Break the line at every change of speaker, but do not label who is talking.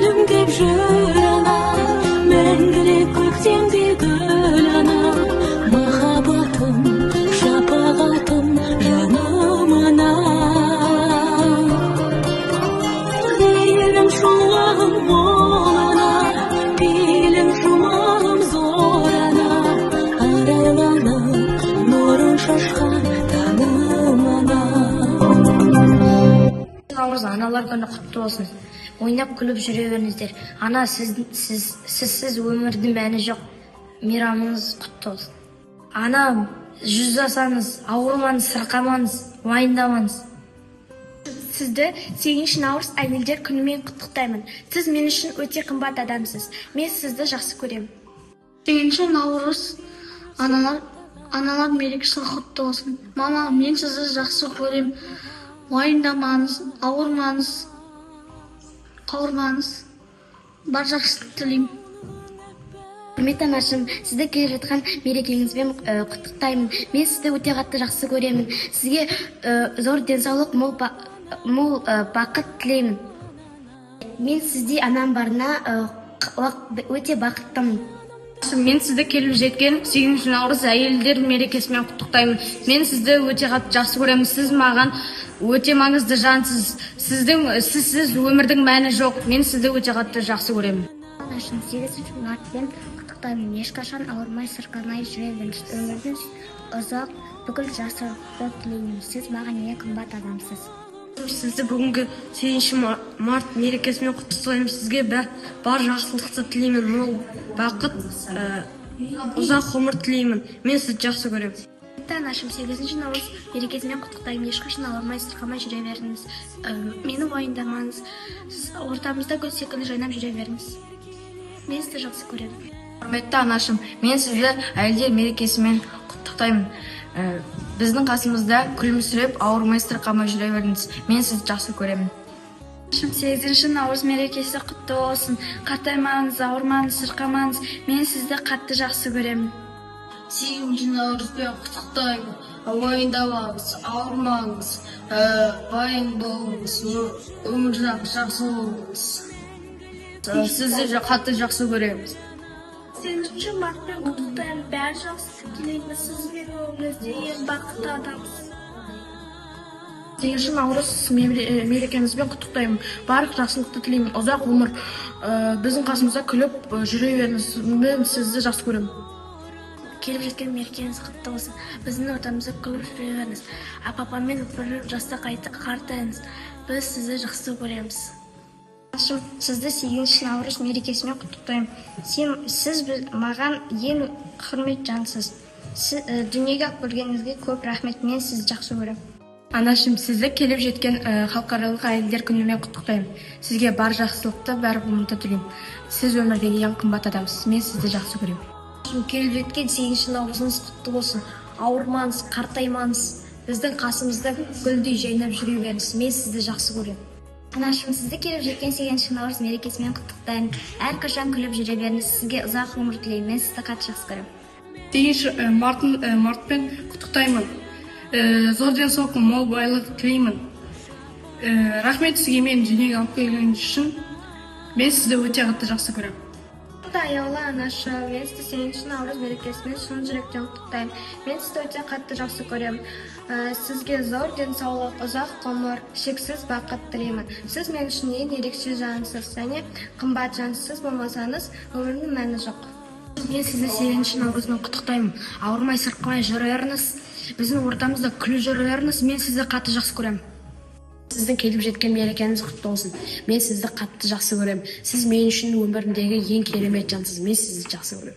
gülüm деп жүр ана, мәңгілік көктемде гүл ана. Махаббатым, шапағатым, жаным ана. Елім шуағым мол ана, белім жұмағым зор ана. Арайланып нұрын шашқан таңым ана.
Наурыз аналар күні құтты болсын. Ойнап күліп жүре беріңіздер. Ана, сізсіз өмірдің мәні жоқ. Мейрамыңыз құтты болсын. Ана, жүздасаңыз, ауырмаңыз, сырқамаңыз, уайымдамаңыз.
Сізді 8 наурыз әйелдер күнімен құттықтаймын. Сіз мен үшін өте қымбат адамсыз. Мен сізді жақсы көремін.
8 наурыз аналар мерекесі құтты болсын. Мама, мен сізді жақсы көремін. Уайымдамаңыз, ауырмаңыз. Бар жақсылық тілеймін.
Құрметті анашым, сізді келе жатқан мерекеңізбен құттықтаймын. Мен сізді өте қатты жақсы көремін. Сізге зор денсаулық, мол бақыт тілеймін. Мен сізде анам барына өте бақыттымын.
Мен сізді келіп жеткен 8 наурыз әйелдер мерекесімен құттықтаймын. Мен сізді өте қатты жақсы көремін. Сіз маған өте маңызды жансыз. Сізсіз өмірдің мәні жоқ. Мен сізді өте қатты жақсы көремін.
Анашым, 8 мартпен құттықтаймын. Ешқашан ауырмай, сырқамай жүре беріңіз. Өмірдің ұзақ, бүкіл жақсылықты тілеймін. Сіз маған ең қымбат адамсыз.
Сізді бүгінгі 8 март мерекесімен құттықтаймын. Сізге бар жақсылықты тілеймін. Мол бақыт, ұзақ ғұмыр тілеймін. Мен сізді жақсы көремін.
Анашым, 8 наурыз мерекесімен құттықтаймын. Ешқашан ауырмай, сырқамай жүре беріңіз. Мені уайымдамаңыз. Ортамызда гүл секілді жайнап жүре беріңіз. Мен сізді жақсы көремін.
Құрметті анашым, мен сізді әйелдер мерекесімен құттықтаймын. Біздің қасымызда күлімсіреп, ауырмай, сырқамай жүре беріңіз. Мен сізді жақсы көремін.
8 наурыз мерекесі құтты болсын. Қартаймаңыз, ауырмаңыз, сырқамаңыз. Мен сізді қатты жақсы көремін.
8 наурызбен құттықтаймын. Уайымдамаңыз, ауырмаңыз, байын болыңыз, өмір жақсы болыңыз.
Сізді қатты жақсы көреміз.
8 мартпен құттықтаймын. Бәрі жақсы тілеймін. Сіз менің өмірімде ең бақытты адамсыз.
8 наурыз мерекемізбен құттықтаймын. Барлық жақсылықты тілеймін. Ұзақ ғұмыр. Біздің қасымызда күліп жүре беріңіз. Мен сізді жақсы көремін.
Келіп жеткен мерекеңіз құтты болсын. Біздің ортамызда күліп жүре беріңіз. Апапамен бір жаста қартаймыз. Біз сізді жақсы көреміз.
Сізді 8 наурыз мерекесімен құттықтаймын. Сіз маған ең құрмет жансыз. Дүниеге көргеніңізге көп рахмет. Мен сізді жақсы көремін. Анашым, сізді келіп жеткен халықаралық әйелдер күнімен құттықтаймын. Сізге бар жақсылықты, бар ғұмырды тілеймін. Сіз өмірдегі ең қымбат адамсыз. Мен сізді жақсы көремін.
Келіп жеткен 8 наурызыңыз құтты болсын. Ауырмаңыз, қартаймаңыз. Біздің қасымызда гүлдей жайнап жүре беріңіз. Мен сізді жақсы көремін. Анашым, сізді келіп жеткен 8 наурыз мерекесімен құттықтаймын. Әрқашан күліп жүре беріңіз. Сізге ұзақ ғұмыр тілеймін. Мен сізді қатты жақсы көремін.
8 мартпен құттықтаймын. Зор денсаулық, мол байлық тілеймін. Рахмет сізге мені дүниеге алып келгеніңіз үшін. Мен сізді өте қатты жақсы көремін.
Аяулы анашым, мен сізді 8 наурыз мерекесімен шын жүректен құттықтаймын. Мен сізді өте қатты жақсы көремін. Сізге зор денсаулық, ұзақ ғұмыр, шексіз бақыт тілеймін. Сіз мен үшін ең ерекше жансыз, және қымбат жансыз болмасаңыз, өмірдің мәні жоқ.
Мен сізді 8 наурызбен құттықтаймын. Ауырмай, сырқамай жүреріңіз. Біздің ортамызда күліп жүреріңіз. Мен сізді қатты жақсы көремін. Сіздің келіп жеткен мерекеңіз құтты болсын. Мен сізді қатты жақсы көремін. Сіз мен үшін өмірімдегі ең керемет жансыз. Мен сізді жақсы көремін.